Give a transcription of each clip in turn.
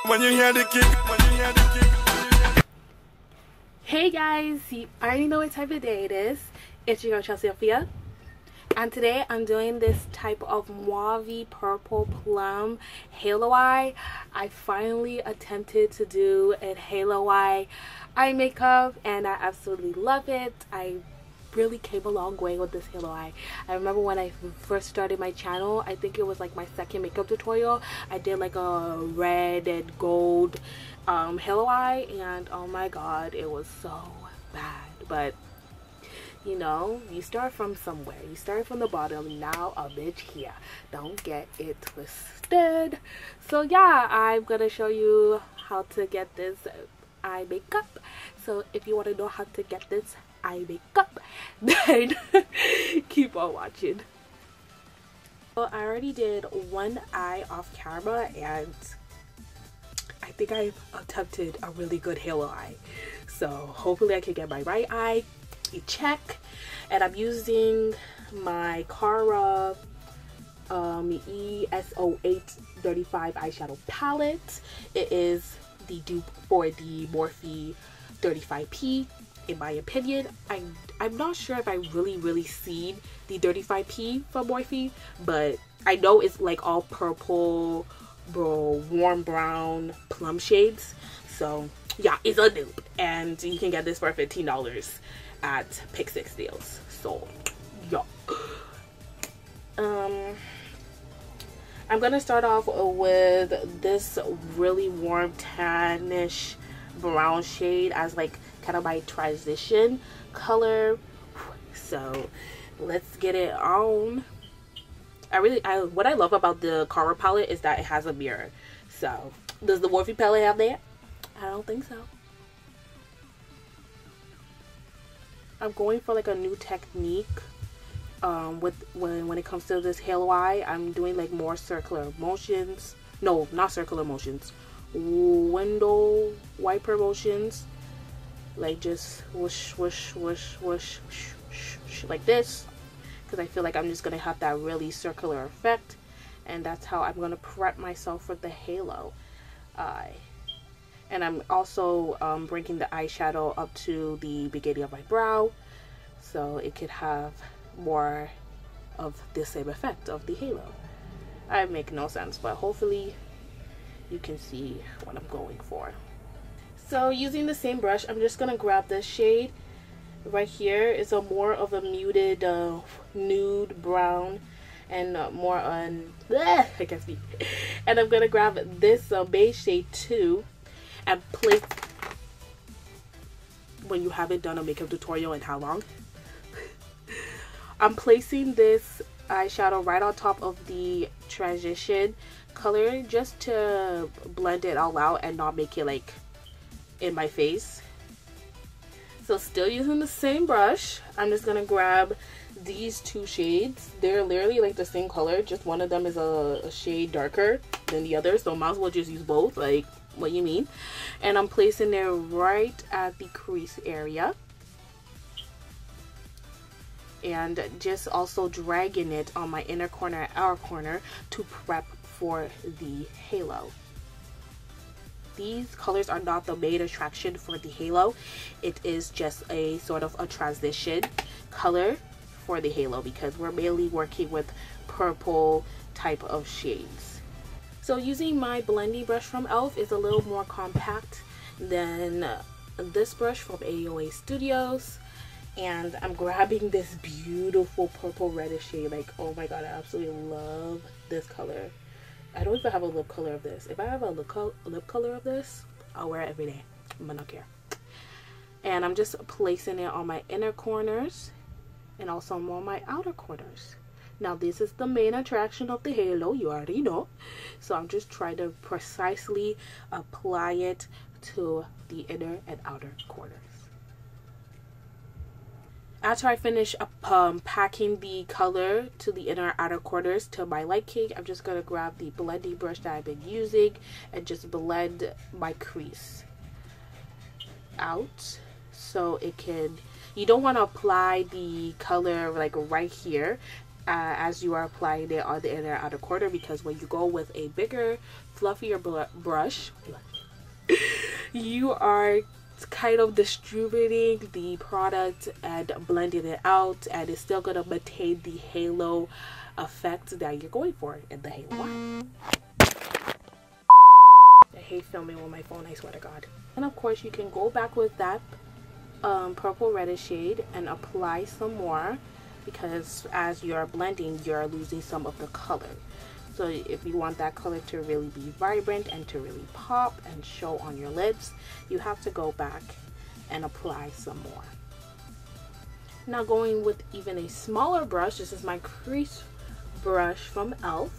When you hear the kick, when you hear the kick. Hey guys, you already know what type of day it is. It's your girl Chelsea Afia, and today I'm doing this type of mauve purple plum halo eye. I finally attempted to do a halo eye makeup and I absolutely love it. I really came a long way with this halo eye. I remember when I first started my channel, I think it was like my second makeup tutorial, I did like a red and gold halo eye, and oh my god, it was so bad. But you know, you start from somewhere, you start from the bottom. Now a bitch here, don't get it twisted. So yeah, I'm gonna show you how to get this eye makeup. So if you want to know how to get this eye makeup, then keep on watching. Well, I already did one eye off camera and I think I've attempted a really good halo eye. So hopefully I can get my right eye a check. And I'm using my Cara ESO835 eyeshadow palette. It is the dupe for the Morphe 35P. In my opinion, I'm not sure if I really seen the 35P from Morphe, but I know it's like all purple, warm brown plum shades. So yeah, it's a dupe, and you can get this for $15 at Pick 6 deals. So yeah, I'm gonna start off with this really warm tannish brown shade as like kind of my transition color. So let's get it on. What I love about the Cara palette is that it has a mirror. So does the Morphe palette have that? I don't think so. I'm going for like a new technique when it comes to this halo eye. I'm doing like more circular motions. No, not circular motions. Window wiper motions. Like just whoosh, whoosh, whoosh, whoosh, whoosh, whoosh, whoosh, like this. Because I feel like I'm just going to have that really circular effect. And that's how I'm going to prep myself for the halo eye. And I'm also bringing the eyeshadow up to the beginning of my brow, so it could have more of the same effect of the halo. I make no sense, but hopefully you can see what I'm going for. So using the same brush, I'm just gonna grab this shade right here. It's a more of a muted nude brown and more on I can't speak. And I'm gonna grab this beige shade too, and place, when you haven't done a makeup tutorial in how long, I'm placing this eyeshadow right on top of the transition color just to blend it all out and not make it like in my face. So still using the same brush, I'm just gonna grab these two shades. They're literally like the same color, just one of them is a shade darker than the other, so might as well just use both. Like, what you mean? And I'm placing it right at the crease area, and just also dragging it on my inner corner and outer corner to prep for the halo. These colors are not the main attraction for the halo. It is just a sort of a transition color for the halo because we're mainly working with purple type of shades. So using my blending brush from e.l.f. is a little more compact than this brush from AOA Studios. And I'm grabbing this beautiful purple reddish shade. Like, oh my god, I absolutely love this color. I don't even have a lip color of this. If I have a lip color of this, I'll wear it every day. I don't care. And I'm just placing it on my inner corners and also on my outer corners. Now this is the main attraction of the halo, you already know. So I'm just trying to precisely apply it to the inner and outer corners. After I finish packing the color to the inner and outer corners to my liking, I'm just going to grab the blending brush that I've been using and just blend my crease out so it can, you don't want to apply the color like right here as you are applying it on the inner and outer corner, because when you go with a bigger, fluffier brush, you are kind of distributing the product and blending it out, and it's still gonna maintain the halo effect that you're going for in the halo eye. I hate filming on my phone, I swear to God. And of course, you can go back with that purple reddish shade and apply some more, because as you're blending, you're losing some of the color. So if you want that color to really be vibrant and to really pop and show on your lips, you have to go back and apply some more. Now going with even a smaller brush, this is my crease brush from e.l.f.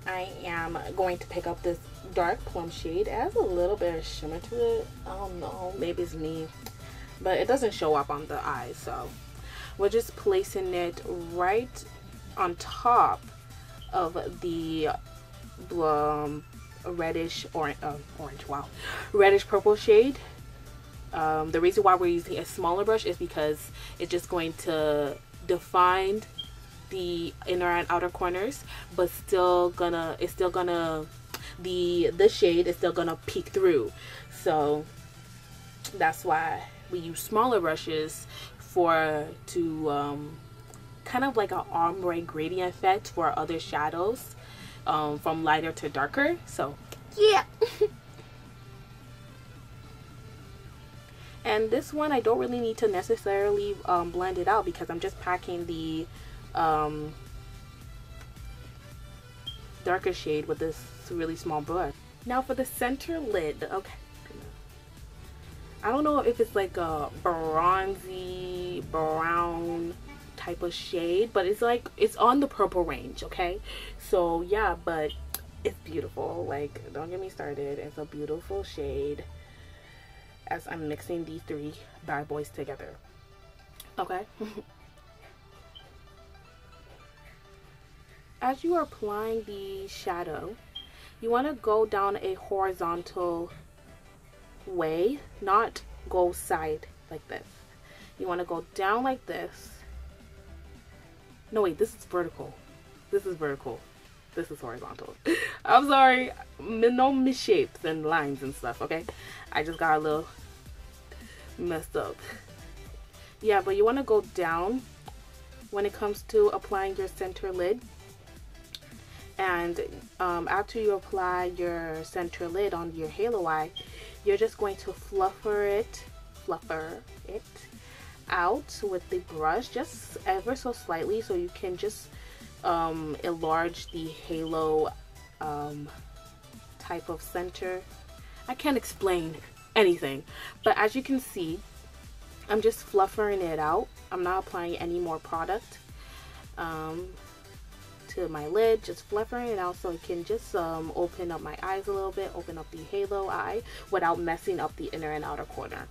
I am going to pick up this dark plum shade. It has a little bit of shimmer to it. I don't know, maybe it's me, but it doesn't show up on the eyes. So we're just placing it right on top of the reddish orange, wow, reddish purple shade. The reason why we're using a smaller brush is because it's just going to define the inner and outer corners, but the shade is still gonna peek through. So that's why we use smaller brushes to kind of like an ombre gradient effect for other shadows, from lighter to darker. So yeah. And this one I don't really need to necessarily blend it out, because I'm just packing the darker shade with this really small brush. Now for the center lid, okay, I don't know if it's like a bronzy brown type of shade, but it's like, it's on the purple range, okay? So yeah, but it's beautiful. Like, don't get me started, it's a beautiful shade as I'm mixing these three bad boys together, okay? As you are applying the shadow, you want to go down a horizontal way, not go side like this. You want to go down like this. No, wait, this is vertical. This is vertical. This is horizontal. I'm sorry. No misshapes and lines and stuff, okay? I just got a little messed up. Yeah, but you want to go down when it comes to applying your center lid. And after you apply your center lid on your halo eye, you're just going to fluffer it out with the brush, just ever so slightly, so you can just enlarge the halo type of center. I can't explain anything, but as you can see, I'm just fluffering it out. I'm not applying any more product to my lid, just fluffering it out so it can just open up my eyes a little bit, open up the halo eye without messing up the inner and outer corner.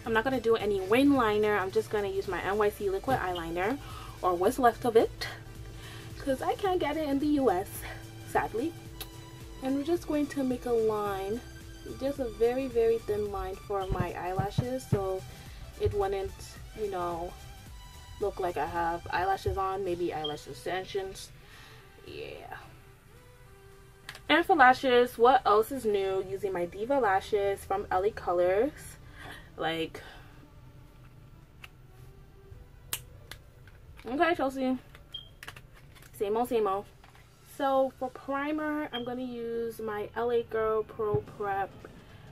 I'm not going to do any wing liner. I'm just going to use my NYC liquid eyeliner, or what's left of it, because I can't get it in the US, sadly. And we're just going to make a line, just a very, very thin line for my eyelashes, so it wouldn't, you know, look like I have eyelashes on, maybe eyelash extensions. Yeah. And for lashes, what else is new? Using my Diva lashes from LA Colors. Like, okay, Chelsea, same old, same old. So for primer, I'm gonna use my LA Girl Pro Prep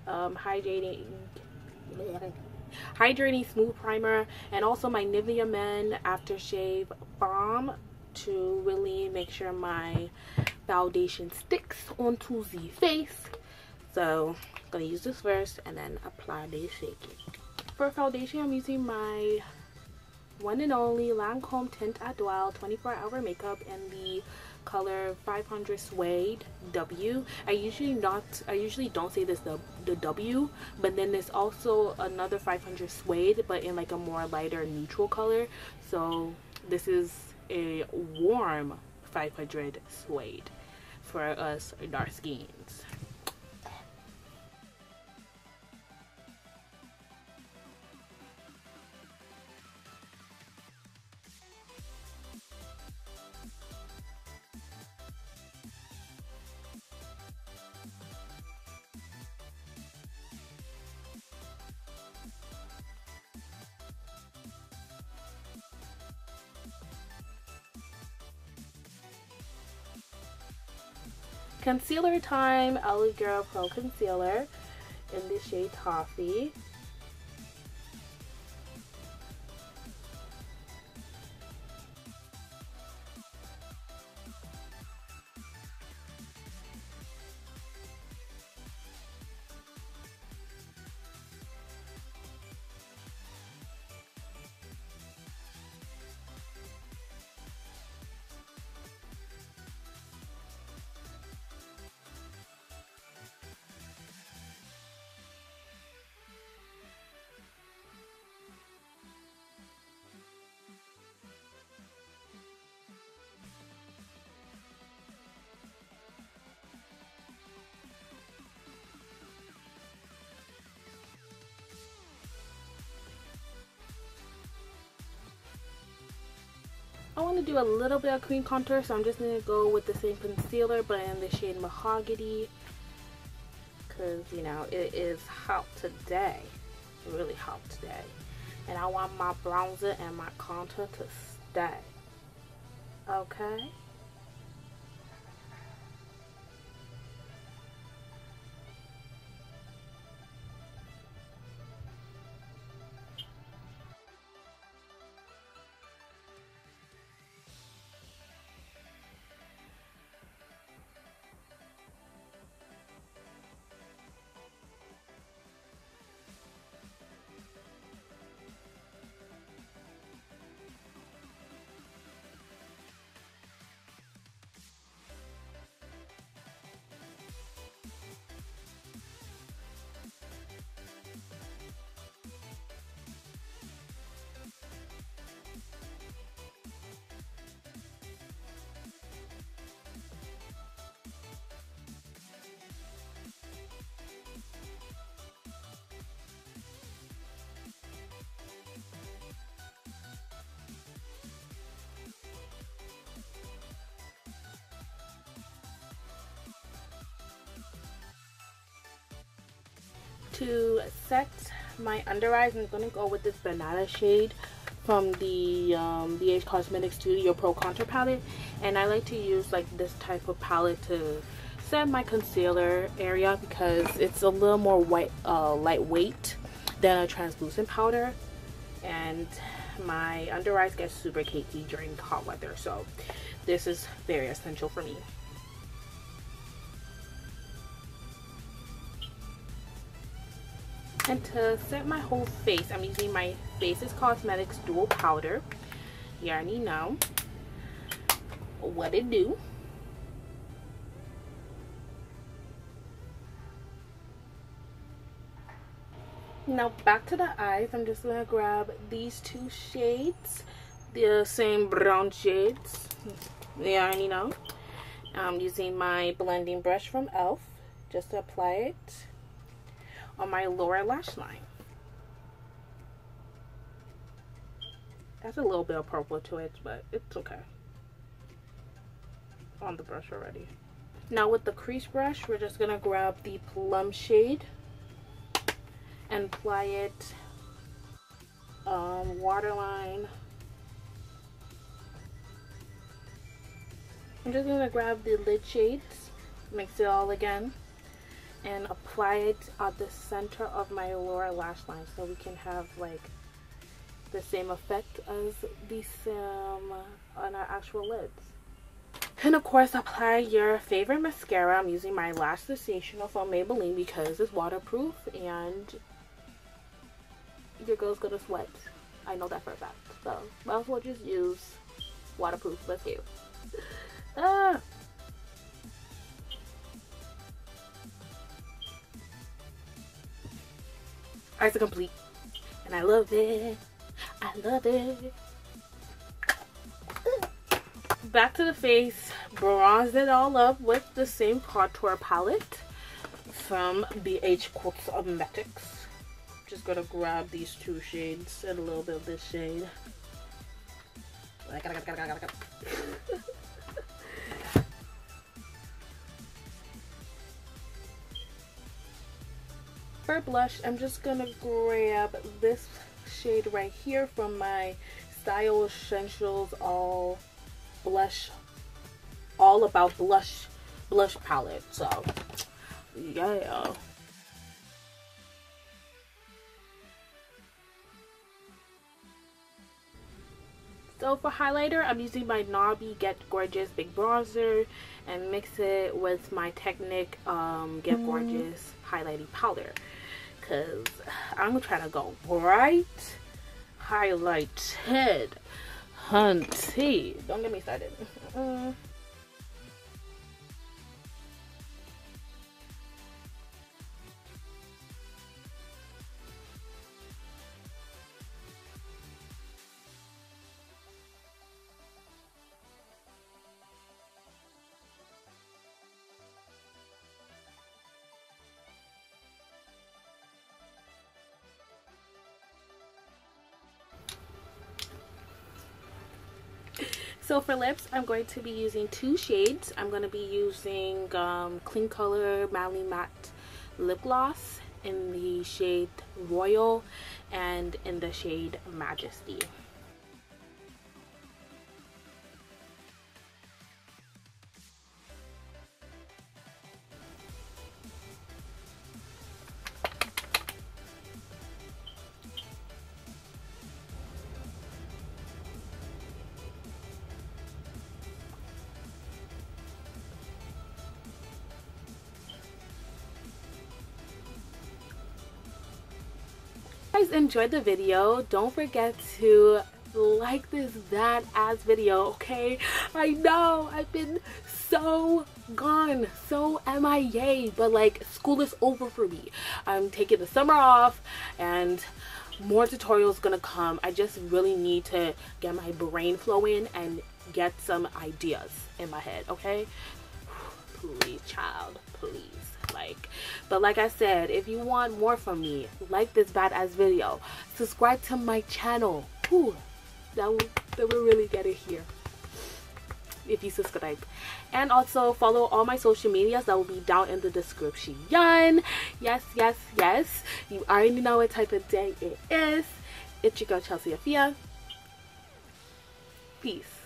hydrating smooth primer, and also my Nivea Men aftershave balm to really make sure my foundation sticks onto the face. So I'm gonna use this first and then apply the shaking. For foundation, I'm using my one and only Lancome Tint Adwell 24-hour makeup in the color 500 Suede W. I usually don't say this the W, but then there's also another 500 Suede, but in like a more lighter neutral color. So this is a warm 500 Suede for us dark skins. concealer time. LA Girl Pro Concealer in the shade Toffee. I want to do a little bit of cream contour, so I'm just going to go with the same concealer but in the shade Mahogany, because you know it is hot today, really hot today, and I want my bronzer and my contour to stay. Okay. To set my under eyes, I'm going to go with this banana shade from the BH Cosmetics Studio Pro Contour Palette. And I like to use like this type of palette to set my concealer area because it's a little more lightweight than a translucent powder. And my under eyes get super cakey during hot weather, so this is very essential for me. And to set my whole face, I'm using my Faces Cosmetics Dual Powder. You already know what it do. Now back to the eyes, I'm just going to grab these two shades, the same brown shades. You already know. I'm using my blending brush from e.l.f. just to apply it on my lower lash line. That's a little bit of purple to it, but it's okay. On the brush already. Now with the crease brush, we're just gonna grab the plum shade and apply it waterline. I'm just gonna grab the lid shades, mix it all again, and apply it at the center of my lower lash line so we can have like the same effect as the on our actual lids. And of course, apply your favorite mascara. I'm using my Lash Sensational from Maybelline because it's waterproof and your girl's gonna sweat. I know that for a fact. So might as well just use waterproof. Let's go. Ah. Eyes are complete, and I love it. I love it. Back to the face, bronze it all up with the same contour palette from BH Cosmetics. Just gonna grab these two shades and a little bit of this shade. For blush, I'm just gonna grab this shade right here from my Style Essentials All About Blush blush palette. So yeah. So for highlighter, I'm using my Nobby Get Gorgeous Big Bronzer and mix it with my Technic Get Gorgeous Highlighting Powder. Because I'm trying to go bright, highlighted, hunty. Don't get me started. So for lips, I'm going to be using 2 shades. I'm going to be using Clean Color Madly Matte Lip Gloss in the shade Royal and in the shade Majesty. Guys, enjoyed the video. Don't forget to like this badass video, okay? I know I've been so gone, so MIA, but like school is over for me. I'm taking the summer off and more tutorials gonna come. I just really need to get my brain flowing and get some ideas in my head, okay? Please, child, please. But like I said, if you want more from me, like this badass video, subscribe to my channel. Ooh, that will really get it here if you subscribe. And also follow all my social medias that will be down in the description. Yes, you already know what type of day it is. It's your girl Chelsea Afia. Peace.